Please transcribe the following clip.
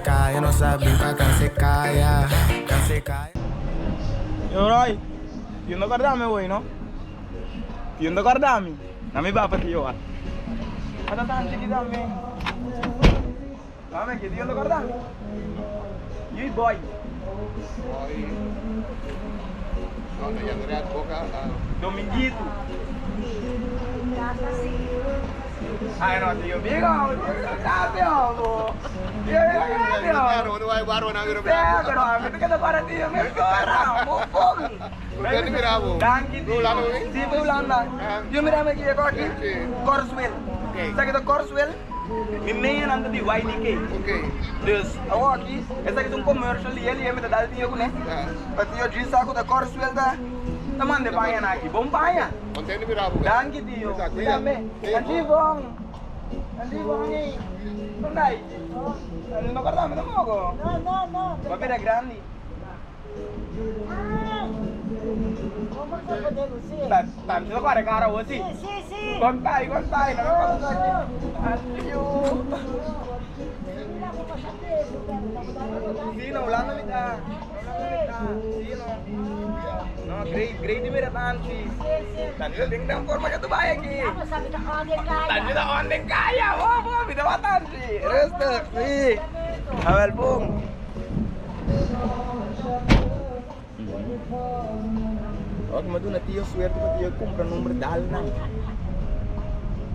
kaya, no sabing ka kasi kaya, kasi kaya. Yo, Roy, ti non guardarmi voi, no? Ti non guardarmi? Non mi va per io, Ada tanti di dammi. Dame che ti non guardarmi? You boy. Ano yang lihat boka? Dominguito. Ay, no, tío, viejo, cambiamo. Ano ay baru na ngiro. Pero a mí que te para tío, me corra, mupong. Bukan mirabo. Danki tío. Sí, Bulanda. Yo mira me quiero aquí. Corswell. Sa kita Corswell. Mi main anda di YDK. Okay. Dus, aku aqui, essa aqui é um commercial e ele é metade tío com né. Para tío diz aku da Corswell da. Taman de paia aqui, bom paia. Konten mirabo. Danki tío. Dame. Andibong. Andibong ni. Tunday. Ano na karta, mo mo ko. No. Papi da grande. Como que podemos ser? Tan sila pare cara wosi. Sim. Kontay, na kapag aqui. Adiyo. Sino, wala na kita. Sino? No, great di mira tansi. Tanyo tingnan forma ka tubaya ki. Ako sabi ka konti kaya. Tanyo na onling kaya. Oh, bitawa tansi. Respect, si. Awal pong. Oh, cuma tu nanti yo suerte para yo comprar número dal na.